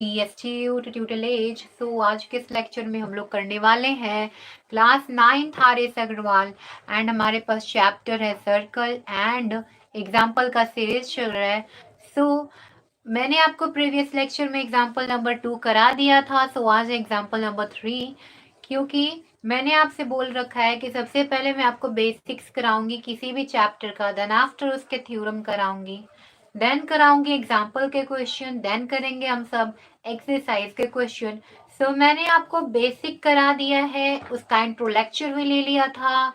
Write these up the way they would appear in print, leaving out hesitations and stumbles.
Tutelage. सो आज के इस लेक्चर में हम लोग करने वाले हैं class 9th RS. Agarwal and हमारे पास चैप्टर है सर्कल एंड एग्जाम्पल का सीरीज चल रहा है। मैंने आपको प्रीवियस लेक्चर में एग्जाम्पल नंबर 2 करा दिया था। आज एग्जाम्पल नंबर 3, क्योंकि मैंने आपसे बोल रखा है कि सबसे पहले मैं आपको बेसिक्स कराऊंगी किसी भी चैप्टर का, देन आफ्टर उसके थ्योरम कराऊंगी, देन कराऊंगी एग्जाम्पल के क्वेश्चन, देन करेंगे हम सब एक्सरसाइज के क्वेश्चन। मैंने आपको बेसिक करा दिया है, उसका इंट्रो लेक्चर भी ले लिया था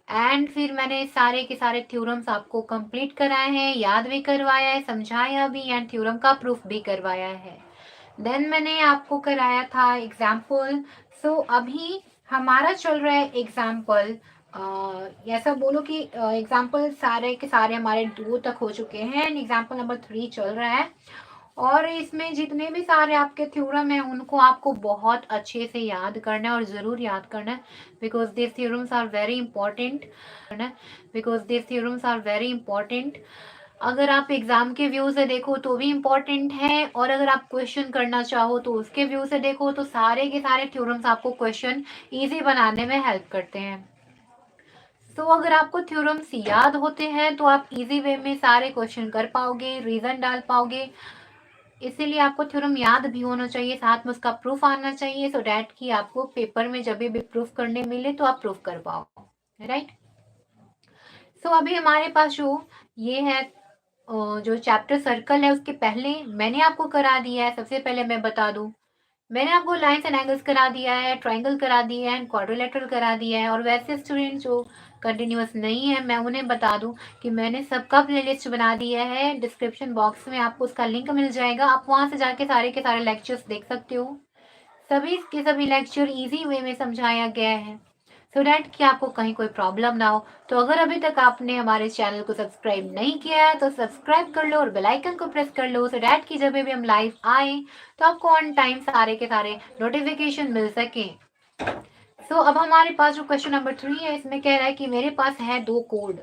एंड फिर मैंने सारे के सारे थ्योरम्स आपको कंप्लीट कराए हैं, याद भी करवाया है, समझाया भी एंड थ्योरम का प्रूफ भी करवाया है। देन मैंने आपको कराया था एग्जाम्पल। अभी हमारा चल रहा है एग्जाम्पल, ऐसा बोलो कि एग्जाम्पल सारे के सारे हमारे 2 तक हो चुके हैं एंड एग्जाम्पल नंबर 3 चल रहा है। और इसमें जितने भी सारे आपके थ्योरम हैं उनको आपको बहुत अच्छे से याद करना है और ज़रूर याद करना है, because this theorems are very important. अगर आप एग्जाम के व्यू से देखो तो भी इम्पोर्टेंट है, और अगर आप क्वेश्चन करना चाहो तो उसके व्यू से देखो तो सारे के सारे थ्योरम्स आपको क्वेश्चन इजी बनाने में हेल्प करते हैं। अगर आपको थ्योरम्स याद होते हैं तो आप इजी वे में सारे क्वेश्चन कर पाओगे, रीजन डाल पाओगे। इसीलिए आपको थ्योरम याद भी होना चाहिए, साथ में उसका प्रूफ आना चाहिए, सो डैट कि आपको पेपर में जब भी प्रूफ करने मिले तो आप प्रूफ कर पाओ, राइट। अभी हमारे पास जो ये है जो चैप्टर सर्कल है, उसके पहले मैंने आपको करा दिया है। सबसे पहले मैं बता दूं, मैंने आपको लाइंस एंड एंगल्स करा दिया है, ट्राइंगल करा दिया है एंड क्वाड्रिलेटरल करा दिया है। और वैसे स्टूडेंट जो कंटिन्यूअस नहीं है, मैं उन्हें बता दूं कि मैंने सबका प्लेलिस्ट बना दिया है, डिस्क्रिप्शन बॉक्स में आपको उसका लिंक मिल जाएगा, आप वहां से जाके सारे के सारे लेक्चर्स देख सकते हो। सभी के सभी लेक्चर इजी वे में समझाया गया है, सो डैट कि आपको कहीं कोई प्रॉब्लम ना हो। तो अगर अभी तक आपने हमारे चैनल को सब्सक्राइब नहीं किया है तो सब्सक्राइब कर लो और बेल आइकन को प्रेस कर लो, सो डैट कि जब भी हम लाइव आए तो आपको ऑन टाइम सारे के सारे नोटिफिकेशन मिल सके। अब हमारे पास जो क्वेश्चन नंबर 3 है, इसमें कह रहा है कि मेरे पास है 2 कोड,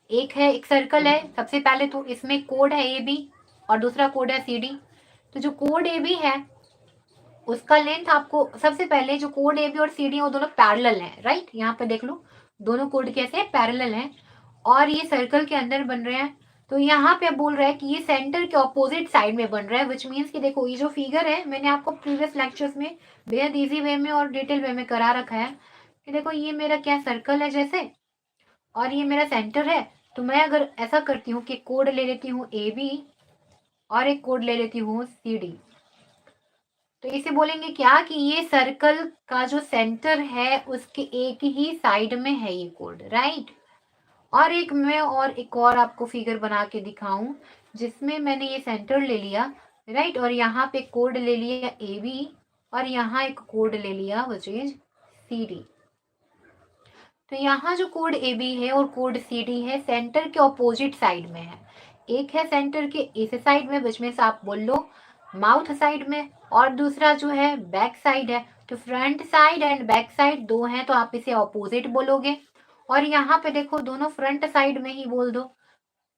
एक सर्कल है। सबसे पहले तो इसमें कोड है ए बी और दूसरा कोड है सी डी। तो जो कोड ए बी है उसका लेंथ आपको, सबसे पहले जो कोड ए बी और सी डी वो दोनों पैरेलल हैं, राइट। यहाँ पे देख लो दोनों कोड कैसे पैरेलल हैं और ये सर्कल के अंदर बन रहे हैं। तो यहाँ पे बोल रहा है कि ये सेंटर के ऑपोजिट साइड में बन रहा है, विच मीन्स कि देखो ये जो फिगर है मैंने आपको प्रीवियस लेक्चर्स में बेहद इजी वे में और डिटेल वे में करा रखा है कि देखो ये मेरा क्या सर्कल है जैसे, और ये मेरा सेंटर है। तो मैं अगर ऐसा करती हूँ कि कोड ले लेती हूँ ए बी और एक कोड ले लेती हूँ सी डी, तो इसे बोलेंगे क्या कि ये सर्कल का जो सेंटर है उसके एक ही साइड में है ये कोड, राइट। और एक और आपको फिगर बना के दिखाऊं जिसमें मैंने ये सेंटर ले लिया, राइट, और यहाँ पे कोड ले लिया ए बी और यहाँ एक कोड ले लिया विच इज सी डी। तो यहाँ जो कोड ए बी है और कोड सी डी है सेंटर के ऑपोजिट साइड में है। एक है सेंटर के इस साइड में, विच मीन्स आप बोल लो माउथ साइड में, और दूसरा जो है बैक साइड है। तो front side and back side दो हैं तो आप इसे ऑपोजिट बोलोगे। और यहाँ पे देखो दोनों फ्रंट साइड में ही बोल दो,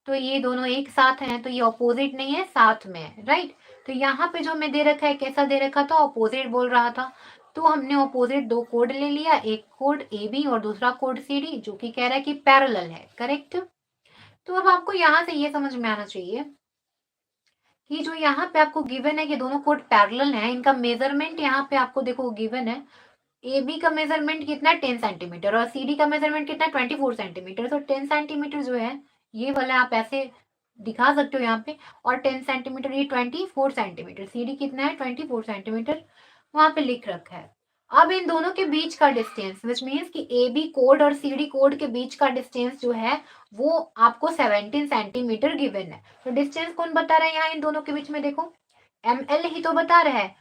तो ये दोनों एक साथ हैं तो ये ऑपोजिट नहीं है, साथ में है, राइट। तो यहाँ पे जो मैं दे रखा है कैसा दे रखा था, ऑपोजिट बोल रहा था। तो हमने ऑपोजिट 2 कोड ले लिया, एक कोड ए बी और दूसरा कोड सी डी, जो कि कह रहा है कि पैरेलल है, करेक्ट। तो अब आपको यहाँ से ये समझ में आना चाहिए कि जो यहाँ पे आपको गिवन है कि दोनों कोड पैरेलल है, इनका मेजरमेंट यहाँ पे आपको देखो गिवन है। ए बी का मेजरमेंट कितना 10 सेंटीमीटर और सी डी का मेजरमेंट कितना 24 सेंटीमीटर। तो 10 सेंटीमीटर जो है ये वाला आप ऐसे दिखा सकते हो यहाँ पे, और 10 सेंटीमीटर ये 24 सेंटीमीटर, सी डी कितना है 24 सेंटीमीटर वहां पे लिख रखा है। अब इन दोनों के बीच का डिस्टेंस, विच मीन्स कि ए बी कोड और सी डी कोड के बीच का डिस्टेंस जो है वो आपको 17 सेंटीमीटर गिवन है। तो डिस्टेंस कौन बता रहा है यहाँ इन दोनों के बीच में, देखो एम एल ही तो बता रहा है।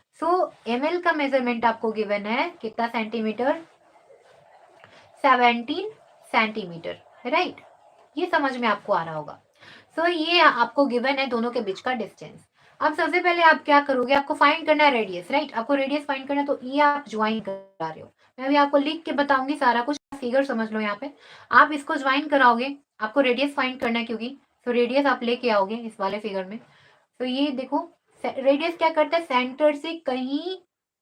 एम एल का मेजरमेंट आपको गिवन है कितना सेंटीमीटर, 17 सेंटीमीटर, राइट। ये समझ में आपको आ रहा होगा। ये आपको गिवन है दोनों के बीच का डिस्टेंस। अब सबसे पहले आप क्या करोगे, आपको फाइंड करना है रेडियस, राइट। आपको रेडियस फाइंड करना है, तो ये आप ज्वाइन करा रहे हो, मैं भी आपको लिख के बताऊंगी सारा कुछ, फिगर समझ लो। यहाँ पे आप इसको ज्वाइन कराओगे, आपको रेडियस फाइंड करना है क्योंकि, तो रेडियस आप लेके आओगे इस वाले फिगर में। तो ये देखो रेडियस क्या करता है, सेंटर से कहीं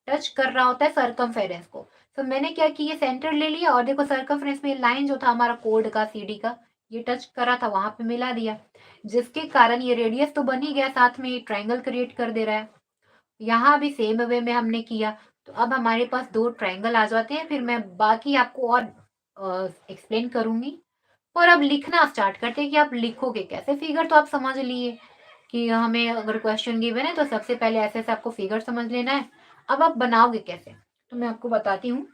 टच कर रहा होता है सर्कमफेरेंस को। तो मैंने क्या किया, सेंटर ले लिया और देखो सर्कमफेरेंस में लाइन जो था हमारा कोड का सीडी का, ये टच करा था, वहां पे मिला दिया, जिसके कारण ये रेडियस तो बन ही गया, साथ में ये ट्रायंगल क्रिएट कर दे रहा है। यहाँ भी सेम वे में हमने किया, तो अब हमारे पास 2 ट्रायंगल आ जाते हैं। फिर मैं बाकी आपको और एक्सप्लेन करूंगी। और अब लिखना स्टार्ट करते हैं कि आप लिखोगे कैसे। फिगर तो आप समझ लिए कि हमें अगर क्वेश्चन गिवन है तो सबसे पहले ऐसे ऐसे आपको फिगर समझ लेना है। अब आप बनाओगे कैसे, तो मैं आपको बताती हूँ।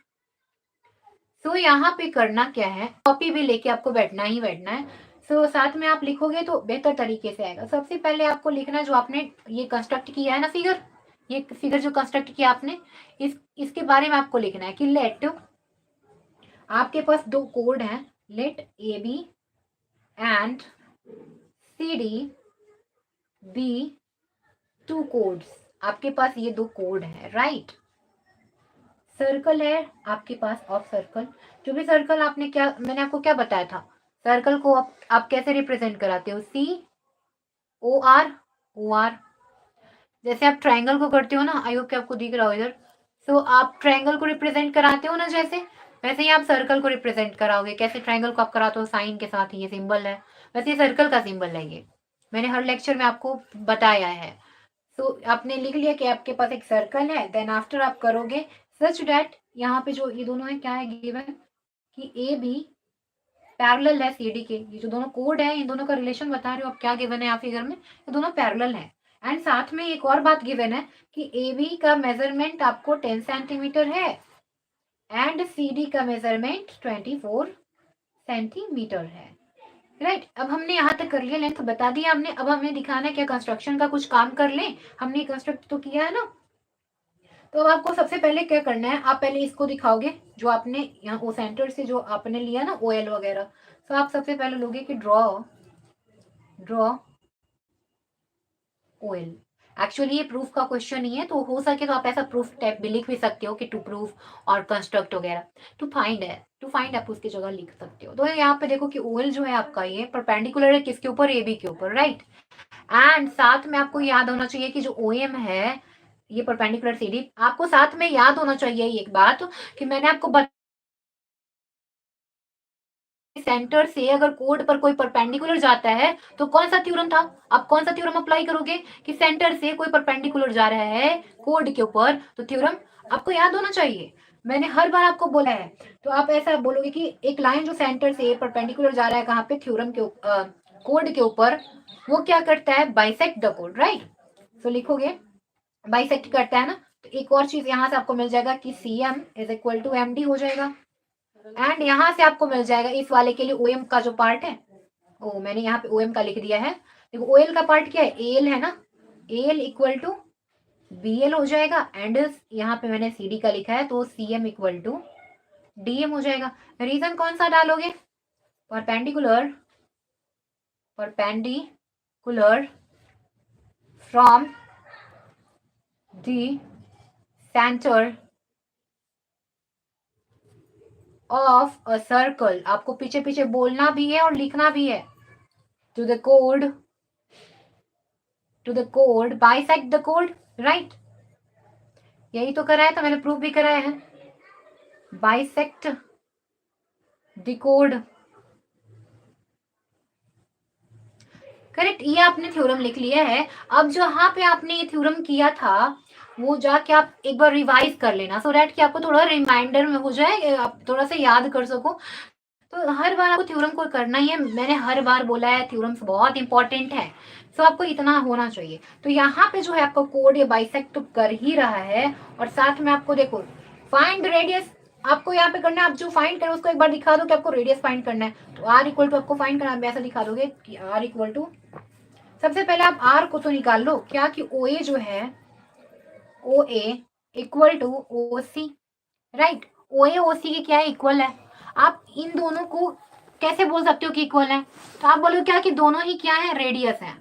तो यहाँ पे करना क्या है, कॉपी भी लेके आपको बैठना ही बैठना है। साथ में आप लिखोगे तो बेहतर तरीके से आएगा। सबसे पहले आपको लिखना है जो आपने ये कंस्ट्रक्ट किया है ना फिगर, ये फिगर जो कंस्ट्रक्ट किया आपने, इसके बारे में आपको लिखना है कि लेट, आपके पास 2 कोड हैं, let A B and C D be 2 chords. आपके पास ये 2 कोड है, राइट। सर्कल है आपके पास, ऑफ सर्कल, जो भी सर्कल आपने क्या, मैंने आपको क्या बताया था, सर्कल को आप कैसे रिप्रेजेंट कराते हो, सी ओ आर, ओ आर। जैसे आप ट्रायंगल को करते हो ना, आई होप कि आपको दिख रहा हो इधर। आप ट्रायंगल को रिप्रेजेंट कराते हो ना, जैसे वैसे ही आप सर्कल को रिप्रेजेंट कराओगे। कैसे ट्रायंगल को आप कराते हो, साइन के साथ, ये सिंबल है, वैसे ही सर्कल का सिंबल है। ये मैंने हर लेक्चर में आपको बताया है। आपने लिख लिया कि आपके पास एक सर्कल है, देन आफ्टर आप करोगे सच डैट, यहाँ पे जो ये दोनों है क्या है गिवन, कि ए बी पैरेलल है सी डी के। ये जो दोनों कोड है, इन दोनों का रिलेशन बता रहे हो आप, क्या गिवन है यहाँ फिगर में, ये दोनों पैरेलल है। एंड साथ में एक और बात गिवन है कि ए बी का मेजरमेंट आपको 10 सेंटीमीटर है एंड सी डी का मेजरमेंट 24 सेंटीमीटर है, राइट। अब हमने यहाँ तक कर लिया, लेंथ बता दिया हमने। अब हमें दिखाना है क्या, कंस्ट्रक्शन का कुछ काम कर लें। हमने कंस्ट्रक्ट तो किया है ना, तो अब आपको सबसे पहले क्या करना है, आप पहले इसको दिखाओगे जो आपने यहाँ ओ सेंटर से जो आपने लिया ना ओ एल वगैरह। तो आप सबसे पहले लोगे कि ड्रॉ ओ एल। एक्चुअली ये प्रूफ का क्वेश्चन ही है, तो हो सके तो आप ऐसा प्रूफ टाइप भी लिख भी सकते हो कि टू प्रूफ और कंस्ट्रक्ट वगैरह। टू फाइंड है, टू फाइंड आप उसकी जगह लिख सकते हो। तो यहाँ पे देखो कि ओ एल जो है आपका ये परपेंडिकुलर है किसके ऊपर, ए बी के ऊपर, राइट। एंड साथ में आपको याद होना चाहिए कि जो ओ एम है ये परपेंडिकुलर सी डी, आपको साथ में याद होना चाहिए एक बात कि मैंने आपको सेंटर से अगर कोड पर कोई परपेंडिकुलर जाता है तो कौन सा थ्योरम था, आप कौन सा थ्योरम अप्लाई करोगे, कि सेंटर से कोई परपेंडिकुलर जा रहा है कोड के ऊपर, तो थ्योरम आपको याद होना चाहिए। मैंने हर बार आपको बोला है। तो आप ऐसा बोलोगे कि एक लाइन जो सेंटर से परपेंडिकुलर जा रहा है कहाँ पे, थ्योरम के कोड के ऊपर, वो क्या करता है, बाइसेक्ट द कोड, राइट। तो लिखोगे बाइसेक्ट करता है ना। तो एक और चीज यहाँ से आपको मिल जाएगा कि C M is equal to M D हो जाएगा। एंड यहाँ से आपको मिल जाएगा इस वाले के लिए ओ एम का जो पार्ट है, ओ मैंने यहाँ पे ओ एम का लिख दिया है। देखो ओ एल का पार्ट क्या है, एल है ना, L equal to B L हो जाएगा। एंड यहाँ पे मैंने सी डी का लिखा है, तो C M equal to D M हो जाएगा। रीजन कौन सा डालोगे, perpendicular, perpendicular from the centre of a circle. आपको पीछे पीछे बोलना भी है और लिखना भी है। To the code bisect the code, right. यही तो कराया था, मैंने प्रूफ भी कराया है, बाइसेक्ट द कोड, करेक्ट। ये आपने थ्योरम लिख लिया है। अब जहां पे आपने ये थ्योरम किया था वो जाके आप एक बार रिवाइज कर लेना, सो दैट कि आपको थोड़ा रिमाइंडर में हो जाए, आप थोड़ा सा याद कर सको। तो हर बार आपको थ्योरम को करना ही है, मैंने हर बार बोला है थ्योरम्स बहुत इंपॉर्टेंट है। सो आपको इतना होना चाहिए। तो यहाँ पे जो है आपका कोड ये बाइसेक्ट तो कर ही रहा है, और साथ में आपको देखो फाइंड रेडियस आपको यहाँ पे करना है। आप जो फाइंड करें उसको एक बार दिखा दो कि आपको रेडियस फाइंड करना है। तो आर इक्वल टू आपको फाइंड करना है, ऐसा दिखा दोगे कि आर इक्वल टू, सबसे पहले आप आर को तो निकाल लो, क्या कि ओ ए जो है, ओ A equal to O C, right. ओ ए ओ सी के क्या इक्वल है, आप इन दोनों को कैसे बोल सकते हो कि इक्वल है, तो आप बोलोगे क्या कि दोनों ही क्या है, रेडियस है।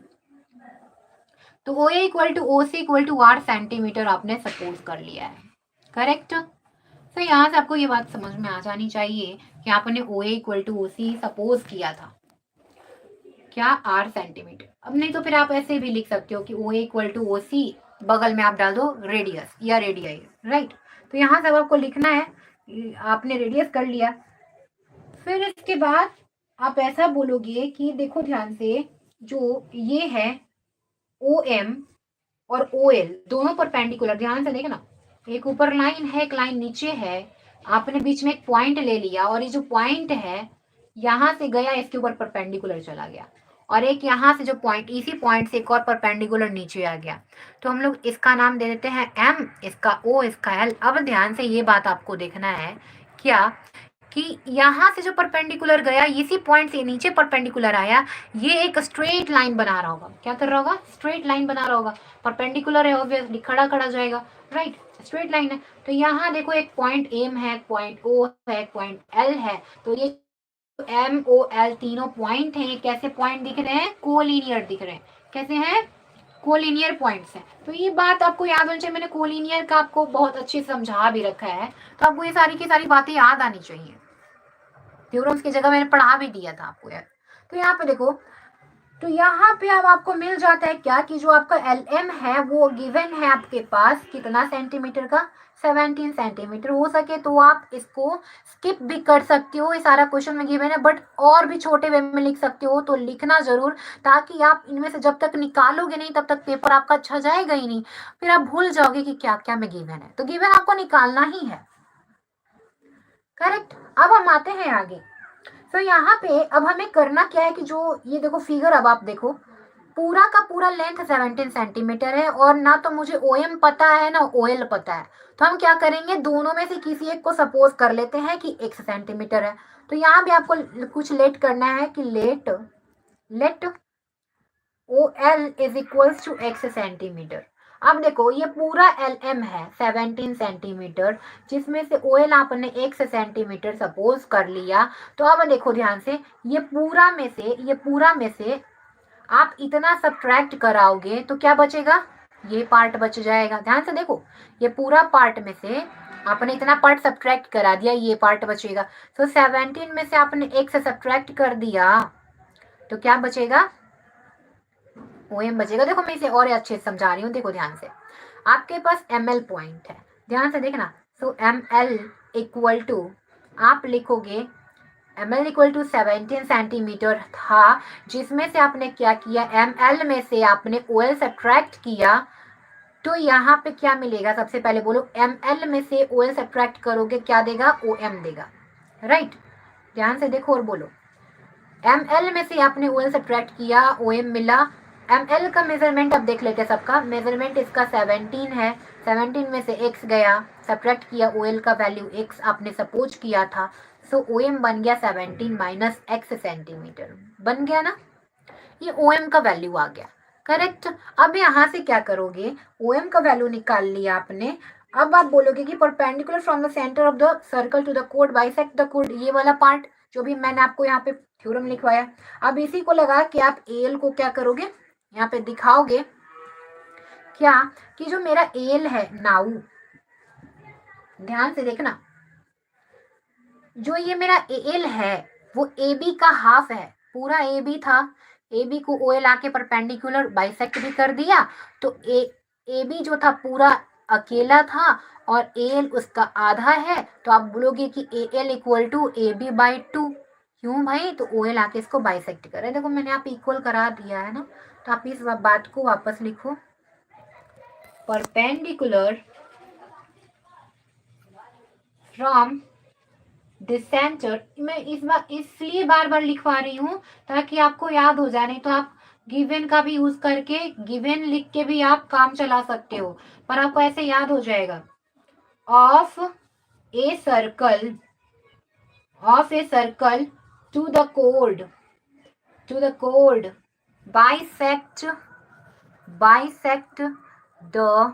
तो O A equal to O C equal to 8 centimetre आपने सपोज कर लिया है, करेक्ट। तो यहाँ से आपको ये बात समझ में आ जानी चाहिए कि आपने ओ A equal to O C suppose किया था क्या, 8 सेंटीमीटर। अब नहीं तो फिर आप ऐसे भी लिख सकते हो कि ओ इक्वल टू ओ सी, बगल में आप डाल दो रेडियस या रेडियाई, राइट। तो यहाँ से आपको लिखना है, आपने रेडियस कर लिया। फिर इसके बाद आप ऐसा बोलोगे कि देखो ध्यान से, जो ये है ओ एम और ओ एल दोनों परपेंडिकुलर, ध्यान से देखना, एक ऊपर लाइन है एक लाइन नीचे है, आपने बीच में एक पॉइंट ले लिया और ये जो पॉइंट है यहां से गया इसके ऊपर परपेंडिकुलर चला गया, और एक यहाँ से जो पॉइंट, इसी पॉइंट से एक और परपेंडिकुलर नीचे आ गया, तो हम लोग इसका नाम दे देते हैं एम, इसका ओ, इसका एल। अब ध्यान से ये बात आपको देखना है क्या, कि यहाँ से जो परपेंडिकुलर गया इसी पॉइंट से नीचे परपेंडिकुलर आया, ये एक स्ट्रेट लाइन बना रहा होगा। क्या कर रहा होगा? स्ट्रेट लाइन बना रहा होगा। परपेंडिकुलर है ऑब्वियसली, खड़ा खड़ा जाएगा, राइट, स्ट्रेट लाइन है। तो यहाँ देखो एक पॉइंट एम है, पॉइंट ओ है, पॉइंट एल है, तो ये एम ओ एल तीनों पॉइंट हैं, ये कैसे पॉइंट दिख रहे हैं? कोलिनियर दिख रहे हैं। कैसे हैं? कोलिनियर पॉइंट्स हैं। तो ये बात आपको याद होनी चाहिए, मैंने कोलिनियर का आपको बहुत अच्छे से समझा भी रखा है, तो आपको ये सारी की सारी बातें याद आनी चाहिए। थ्योरम्स की जगह मैंने पढ़ा भी दिया था आपको यार। तो यहाँ पे देखो, तो यहाँ पे अब आपको मिल जाता है क्या, कि जो आपका एल एम है वो गिवन है आपके पास कितना सेंटीमीटर का? 17 सेंटीमीटर। हो सके तो आप इसको स्किप भी कर सकते हो, ये सारा क्वेश्चन में गिवन है, बट और भी छोटे वे में लिख सकते हो, तो लिखना जरूर, ताकि आप इनमें से जब तक निकालोगे नहीं तब तक पेपर आपका अच्छा जाएगा ही नहीं, फिर आप भूल जाओगे कि क्या क्या में गिवन है। तो गिवन आपको निकालना ही है, करेक्ट। अब हम आते हैं आगे। तो यहाँ पे अब हमें करना क्या है कि जो ये देखो फिगर, अब आप देखो पूरा का पूरा लेंथ 17 सेंटीमीटर है, और ना तो मुझे ओ एम पता है ना ओ एल पता है, तो हम क्या करेंगे, दोनों में से किसी एक को सपोज कर लेते हैं कि x सेंटीमीटर है। तो यहाँ भी आपको कुछ लेट करना है कि let O L is equals to x centimetre. अब देखो ये पूरा एल एम है 17 सेंटीमीटर, जिसमें से ओ एल आपने x सेंटीमीटर सपोज कर लिया। तो अब देखो ध्यान से, ये पूरा में से आप इतना सब्ट्रैक्ट कराओगे तो क्या बचेगा? ये पार्ट बच जाएगा। ध्यान से देखो, ये पूरा पार्ट में से आपने इतना पार्ट सब्ट्रैक्ट करा दिया, ये पार्ट बचेगा। तो 17 में से आपने x सब्ट्रैक्ट कर दिया तो क्या बचेगा? ओ एम बचेगा। देखो मैं इसे और अच्छे से समझा रही हूँ, देखो ध्यान से, आपके पास एम एल पॉइंट है, ध्यान से देखना। So M L equal to, आप लिखोगे M L equal to 17 centimetre था, जिसमें से आपने क्या किया, एम एल में से आपने ओ एल सब्ट्रैक्ट किया, तो यहाँ पे क्या मिलेगा? सबसे पहले बोलो, एम एल में से ओ एल सब्ट्रैक्ट करोगे क्या देगा? ओ एम देगा, राइट। ध्यान से देखो और बोलो, एम एल में से आपने ओ एल सब्ट्रैक्ट किया, ओ एम मिला। एम एल का मेजरमेंट अब देख लेते हैं, सबका मेजरमेंट इसका 17 है, 17 में से x गया, सब्ट्रैक्ट किया, ओ एल का वैल्यू x आपने सपोज किया था, सो ओ एम बन गया 17 माइनस x सेंटीमीटर, बन गया ना, ये ओ एम का वैल्यू आ गया, करेक्ट। अब यहाँ से क्या करोगे, ओ एम का वैल्यू निकाल लिया आपने। अब आप बोलोगे कि perpendicular from the centre of the circle to the code bisect the code, ये वाला पार्ट जो भी मैंने आपको यहाँ पे थ्योरम लिखवाया। अब इसी को लगा कि आप एल को क्या करोगे, यहाँ पे दिखाओगे क्या, कि जो मेरा एल है नाउ, ध्यान से देखना, जो ये मेरा एल है वो ए बी का हाफ है, पूरा ए बी था, ए बी को ओ एल आके परपेंडिकुलर बाइसेक्ट भी कर दिया, तो ए बी जो था पूरा अकेला था और ए एल उसका आधा है, तो आप बोलोगे कि A L equal to A B by 2। क्यों भाई? तो ओ एल आके इसको बाइसेक्ट करे। देखो मैंने आप इक्वल करा दिया है ना, तो आप इस बात को वापस लिखो, परपेंडिकुलर फ्रॉम दिस सेंटर। मैं इस बार इसलिए बार बार लिखवा रही हूँ ताकि आपको याद हो जाए, नहीं तो आप गिवन का भी यूज करके, गिवन लिख के भी आप काम चला सकते हो, पर आपको ऐसे याद हो जाएगा, of a circle, of a circle to the code, to the code bisect, bisect the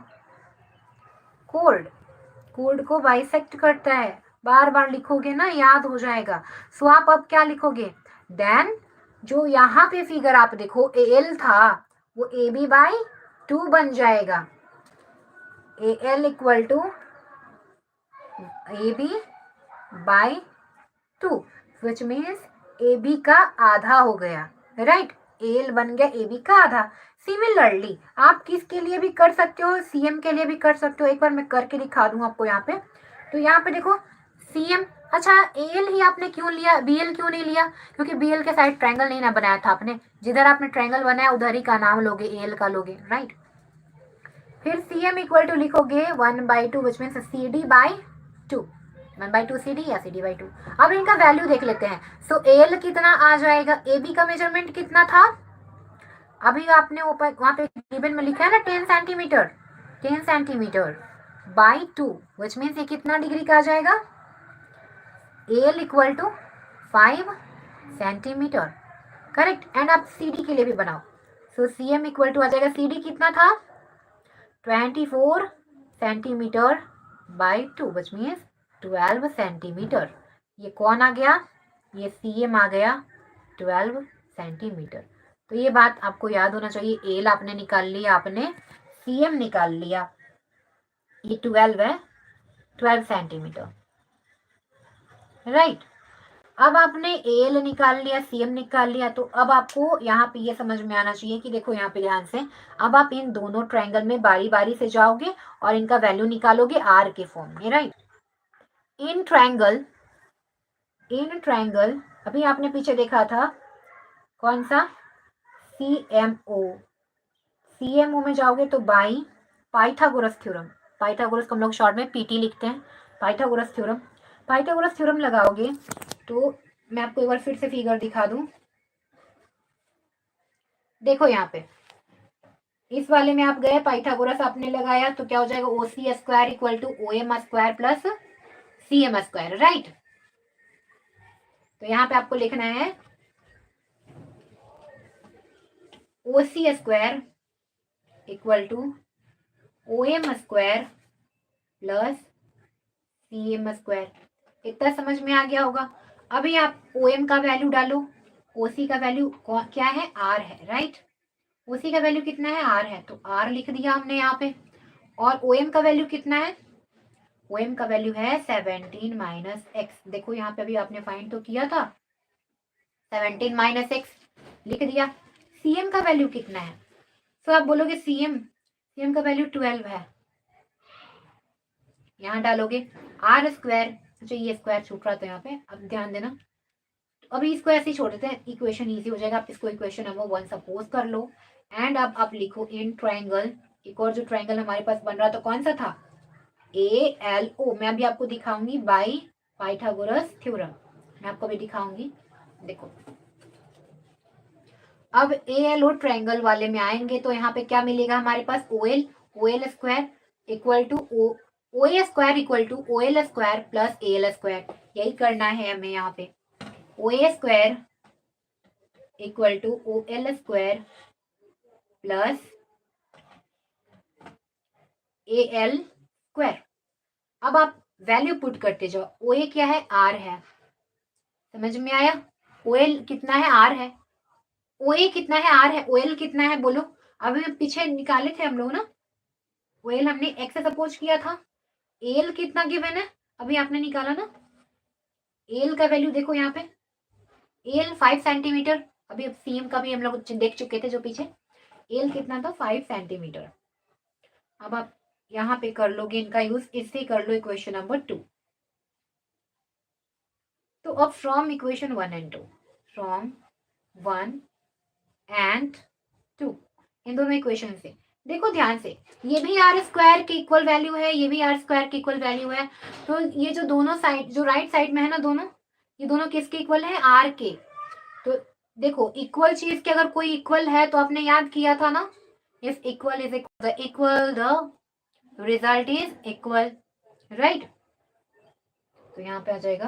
code, code को बाइसेक्ट करता है। बार बार लिखोगे ना याद हो जाएगा। सो आप अब क्या लिखोगे, देन जो यहाँ पे फिगर आप देखो ए एल था वो ए बी बाई 2 बन जाएगा, A L equal to A B by 2, which means A B का आधा हो गया, राइट। एल बन गया AB का आधा। सिमिलरली आप किसके लिए भी कर सकते हो, CM के लिए भी कर सकते हो। एक बार मैं करके दिखा दूं आपको यहाँ पे। तो यहाँ पे देखो CM, अच्छा AL ही आपने क्यों लिया, BL क्यों नहीं लिया? क्योंकि BL के साइड ट्रायंगल नहीं ना बनाया था आपने, जिधर आपने ट्रायंगल बनाया उधर ही का नाम लोगे, AL का लोगे, राइट। फिर CM इक्वल टू लिखोगे 1/2 विच मीन्स CD/2, 1/2 CD या CD/2। अब इनका वैल्यू देख लेते हैं। सो AL कितना आ जाएगा, AB का मेजरमेंट कितना था, अभी आपने ऊपर वहां पे गिवन में लिखा है ना 10 centimetre, 10 centimetre by 2 which means ये कितना डिग्री का आ जाएगा, AL equal to 5 centimetre, correct. And आप CD के लिए भी बनाओ। सो CM इक्वल टू आ जाएगा, CD कितना था 24 centimetre by 2 which means 12 centimetre. ये कौन आ गया, ये CM आ गया 12 सेंटीमीटर। तो ये बात आपको याद होना चाहिए। एल आपने निकाल लिया, आपने CM निकाल लिया, ये 12 है, 12 सेंटीमीटर, राइट। अब आपने एल निकाल लिया, CM निकाल लिया, तो अब आपको यहाँ पे ये समझ में आना चाहिए कि देखो यहाँ पे ध्यान से, अब आप इन दोनों ट्रायंगल में बारी बारी से जाओगे और इनका वैल्यू निकालोगे R के फॉर्म में, राइट। इन ट्रायंगल अभी आपने पीछे देखा था कौन सा, CMO में जाओगे तो बाई पाइथागोरस थ्योरम, पाइथागोरस को हम लोग शॉर्ट में PT लिखते हैं, पाइथागोरस थ्योरम लगाओगे तो मैं आपको एक बार फिर से फिगर दिखा दूं। देखो यहाँ पे इस वाले में आप गए, पाइथागोरस आपने लगाया तो क्या हो जाएगा, OC square equal to OM square plus CM square, right. तो यहाँ पे आपको लिखना है OC square equal to OM square plus CM square. इतना समझ में आ गया होगा। अभी आप OM का वैल्यू डालो, OC का वैल्यू क्या है, R है, राइट। OC का वैल्यू कितना है, R है, तो R लिख दिया हमने यहाँ पे। और OM का वैल्यू कितना है, OM का वैल्यू है 17 माइनस एक्स। देखो यहाँ पे अभी आपने फाइंड तो किया था, 17 माइनस एक्स लिख दिया। CM का वैल्यू कितना है, तो आप बोलोगे CM का वैल्यू 12 है, यहाँ डालोगे R स्क्वायर। अच्छा ये स्क्वायर छूट रहा था यहाँ पे, अब ध्यान देना। तो अभी इसको ऐसे ही छोड़ देते हैं, इक्वेशन इजी हो जाएगा। आप इसको इक्वेशन नंबर 1 सपोज कर लो एंड अब आप लिखो इन ट्रायंगल, एक और जो ट्रायंगल हमारे पास बन रहा था कौन सा था, ALO। मैं अभी आपको दिखाऊंगी बाई पाइथागोरस थ्योरम, मैं आपको भी दिखाऊंगी। देखो अब ALO ट्रायंगल वाले में आएंगे तो यहाँ पे क्या मिलेगा हमारे पास, OL square equal to OA square equal to OL square plus AL square. यही करना है हमें यहाँ पे, OA square equal to OL square plus AL square. अब आप वैल्यू पुट करते जाओ, OA क्या है, R है, समझ में आया। OL कितना है, R है, OA कितना है, R है, OL कितना है बोलो। अभी पीछे निकाले थे हम लोग ना, OL हमने X से सपोज किया था, AL कितना गिवन है अभी आपने निकाला ना, AL का वैल्यू देखो यहाँ पे, AL 5 सेंटीमीटर। अभी अब CM का भी हम लोग देख चुके थे जो पीछे, AL कितना था 5 सेंटीमीटर। अब आप यहाँ पे कर लोगे इनका यूज, इससे कर लो इक्वेशन नंबर 2। तो अब from equation 1 and 2, from 1 and 2, इन दोनों इक्वेशन से देखो ध्यान से, ये भी R स्क्वायर के इक्वल वैल्यू है, ये भी R स्क्वायर के इक्वल वैल्यू है। तो ये जो दोनों साइड, जो राइट साइड में है ना दोनों, ये दोनों किसके इक्वल है, R के। तो देखो इक्वल चीज के अगर कोई इक्वल है तो आपने याद किया था ना, if equal is equal the result is equal, right. तो यहाँ पे आ जाएगा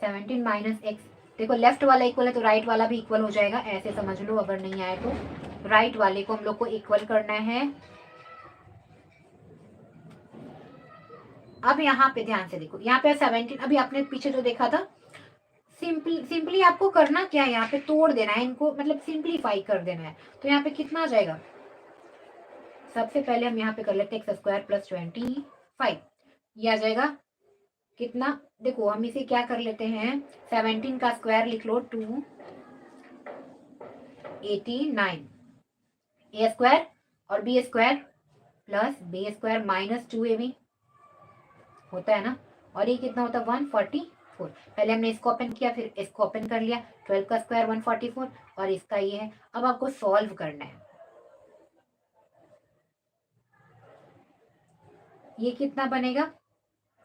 17 माइनस एक्स। देखो लेफ्ट वाला इक्वल है तो राइट वाला भी इक्वल हो जाएगा, ऐसे समझ लो। अगर नहीं आए तो राइट वाले को हम लोग को इक्वल करना है। अब यहाँ पे ध्यान से देखो, यहाँ पे 17, अभी आपने पीछे जो देखा था, सिंपली आपको करना क्या है, यहाँ पे तोड़ देना है इनको, मतलब सिंप्लीफाई कर देना है। तो यहाँ पे कितना आ जाएगा, सबसे पहले हम यहाँ पे कर लेते हैं एक्स स्क्वायर प्लस 25, ये आ जाएगा कितना। देखो हम इसे क्या कर लेते हैं, 17 का स्क्वायर लिख लो 2, 89 ए स्क्वायर और B square plus B square minus 2ab होता है ना, और ये कितना होता है 144। पहले हमने इसको ओपन किया फिर इसको ओपन कर लिया, 12 का स्क्वायर 144 और इसका ये है। अब आपको सॉल्व करना है, ये कितना बनेगा,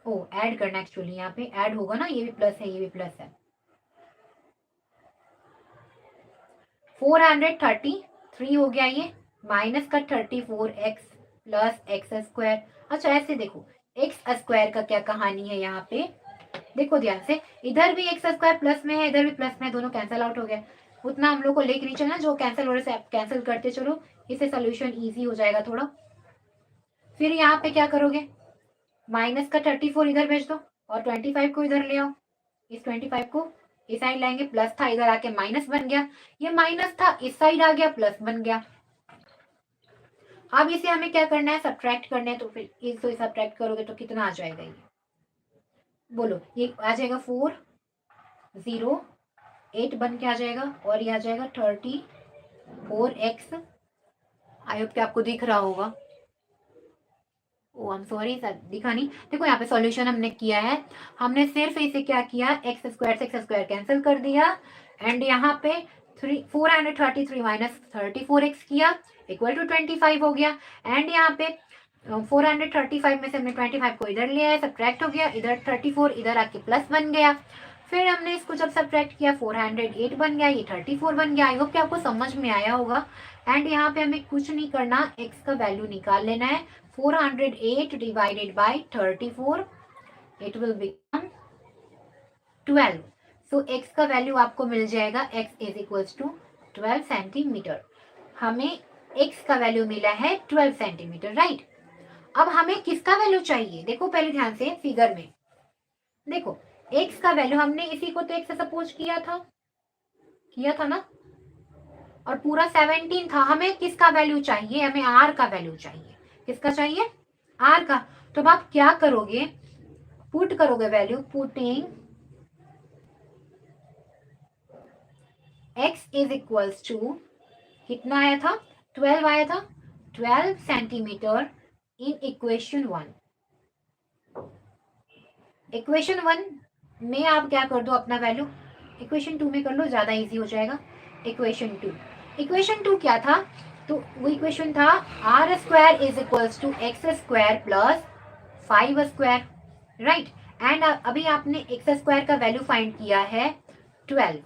ओ ऐड करना एक्चुअली, यहाँ पे ऐड होगा ना, ये भी प्लस है ये भी प्लस है, 433 हो गया ये, माइनस का 34x प्लस एक्स स्क्वायर। अच्छा ऐसे देखो, एक्स स्क्वायर का क्या कहानी है यहाँ पे, देखो ध्यान से, इधर भी एक्स स्क्वायर प्लस में है इधर भी प्लस में है, दोनों कैंसिल आउट हो गया। उतना हम लोग को लेके नहीं चलना, जो कैंसिल हो रहा है कैंसिल करते चलो, इससे सोल्यूशन इजी हो जाएगा थोड़ा। फिर यहाँ पे क्या करोगे, माइनस का 34 इधर भेज दो और 25 को इधर ले आओ, इस 25 को इस साइड लाएंगे, प्लस था इधर आके माइनस बन गया, ये माइनस था इस साइड आ गया प्लस बन गया। अब इसे हमें क्या करना है, सब्ट्रैक्ट करना है, तो फिर इसको सब्ट्रैक्ट करोगे तो कितना आ जाएगा, ये बोलो, ये आ जाएगा 408 बन के आ जाएगा, और ये आ जाएगा 34x। आई होप कि आपको दिख रहा होगा, ओ आई एम सॉरी सर दिखा नहीं। देखो यहाँ पे सॉल्यूशन हमने किया है, हमने सिर्फ इसे क्या किया, एक्स स्क्वायर से एक्स स्क्वायर कैंसिल कर दिया, एंड यहाँ पे 433 माइनस 34x किया इक्वल टू 25 हो गया, एंड यहाँ पे 435 में से हमने 25 को इधर ले आया, सब्ट्रैक्ट हो गया, इधर 34 इधर आके प्लस बन गया, फिर हमने इसको जब सब्ट्रैक्ट किया 408 बन गया, ये 34 बन गया। आई होप कि आपको समझ में आया होगा। एंड यहाँ पे हमें कुछ नहीं करना, x का वैल्यू निकाल लेना है, 408 divided by 34, it will become 12. So x का वैल्यू आपको मिल जाएगा, x is equals to 12 centimetre. हमें x का वैल्यू मिला है 12 सेंटीमीटर, राइट। अब हमें किसका वैल्यू चाहिए, देखो पहले ध्यान से फिगर में देखो, x का वैल्यू हमने इसी को तो x सपोज किया था ना, और पूरा 17 था। हमें किसका वैल्यू चाहिए, हमें r का वैल्यू चाहिए, किसका चाहिए, r का। तो अब आप क्या करोगे, पुट करोगे value, putting x is equals to, कितना आया था 12 आया था, 12 सेंटीमीटर इन इक्वेशन 1। इक्वेशन 1 में आप क्या कर दो अपना वैल्यू, इक्वेशन 2 में कर लो, ज्यादा इजी हो जाएगा। इक्वेशन 2 क्या था, तो वो इक्वेशन था R square is equals to X square plus 5 square, right. And अभी आपने एक्स स्क्वायर का वैल्यू फाइंड किया है 12,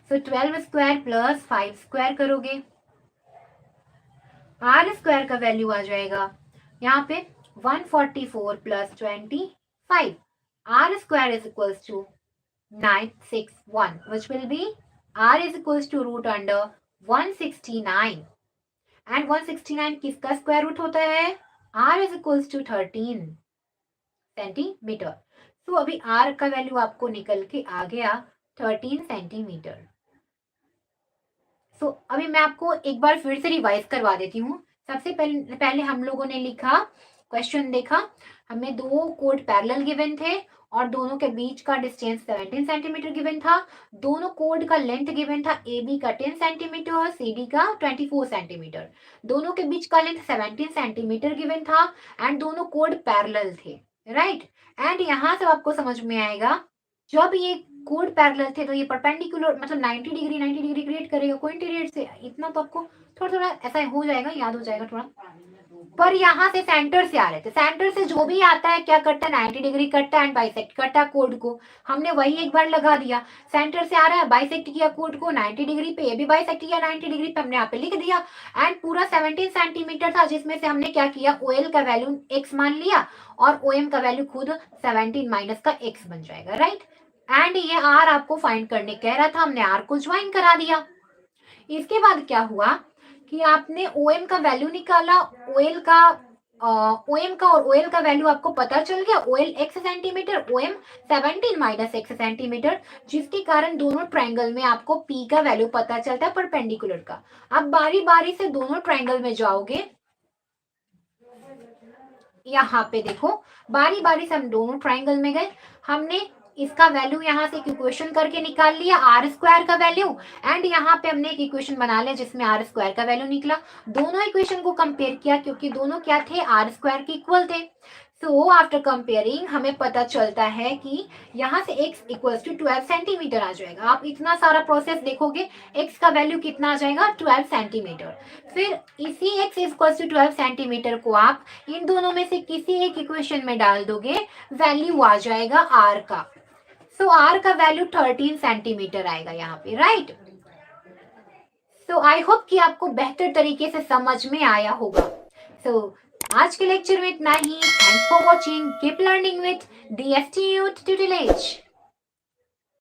सो 12 स्क्वायर प्लस 5 स्क्वायर करोगे, आर स्क्वायर का वैल्यू आ जाएगा यहाँ पे 144 plus 25, r square is equals to 961, which will be r is equals to root under 169, and 169 किसका स्क्वायर रूट होता है, r is equals to 13 centimetre. तो अभी r का वैल्यू आपको निकल के आ गया 13 सेंटीमीटर। सो अभी मैं आपको एक बार फिर से रिवाइज करवा देती हूँ। सबसे पहले हम लोगों ने लिखा, क्वेश्चन देखा, हमें दो कोड पैरेलल गिवन थे और दोनों के बीच का डिस्टेंस 17 सेंटीमीटर गिवन था, दोनों कोड का लेंथ गिवन था, AB का 10 सेंटीमीटर और CD का 24 सेंटीमीटर, दोनों के बीच का लेंथ 17 सेंटीमीटर गिवन था, एंड दोनों कोड पैरेलल थे, राइट। एंड यहाँ से आपको समझ में आएगा, जब ये कोड पैरेलल थे तो ये परपेंडिकुलर मतलब 90 डिग्री क्रिएट करेगा कोइंसिडेंट से, इतना तो आपको थोड़ा थोड़ा ऐसा हो जाएगा, याद हो जाएगा थोड़ा। पर यहाँ से सेंटर से आ रहे थे, सेंटर से जो भी आता है क्या करता है 90 डिग्री करता है एंड बाइसेक्ट करता है कोड को, हमने वही एक बार लगा दिया, सेंटर से आ रहा है बाइसेक्ट किया कोड को 90 डिग्री पे, ये भी बाइसेक्ट किया 90 डिग्री पे, हमने यहाँ पे लिख दिया। एंड पूरा 17 सेंटीमीटर था, जिसमें से हमने क्या किया, OL का वैल्यू x मान लिया और OM का वैल्यू खुद 17 माइनस का x बन जाएगा, राइट। एंड ये r आपको फाइंड करने कह रहा था, हमने r को ज्वाइन करा दिया। इसके बाद क्या हुआ कि आपने OM का वैल्यू निकाला, OM का और OL का वैल्यू आपको पता चल गया, OL x centimetre, OM 17 minus x centimetre, जिसके कारण दोनों ट्रायंगल में आपको P का वैल्यू पता चलता है परपेंडिकुलर का। अब बारी बारी से दोनों ट्रायंगल में जाओगे, यहाँ पे देखो बारी बारी से हम दोनों ट्रायंगल में गए, हमने इसका वैल्यू यहाँ से इक्वेशन करके निकाल लिया आर स्क्वायर का वैल्यू, एंड यहाँ पे हमने एक इक्वेशन बना लिया जिसमें आर स्क्वायर का वैल्यू निकला। दोनों इक्वेशन को कंपेयर किया क्योंकि दोनों क्या थे, आर स्क्वायर के इक्वल थे। सो आफ्टर कंपेयरिंग हमें पता चलता है कि यहाँ से x इक्वल्स टू 12 सेंटीमीटर आ जाएगा। आप इतना सारा प्रोसेस देखोगे, x का वैल्यू कितना आ जाएगा, 12 सेंटीमीटर। फिर इसी x इक्वल्स टू 12 सेंटीमीटर को आप इन दोनों में से किसी एक इक्वेशन में डाल दोगे, वैल्यू आ जाएगा r का। सो r का वैल्यू 13 सेंटीमीटर आएगा यहाँ पे, राइट। सो आई होप कि आपको बेहतर तरीके से समझ में आया होगा। सो आज के लेक्चर में इतना ही। Thanks for watching, keep learning with DST Youth Tutelage।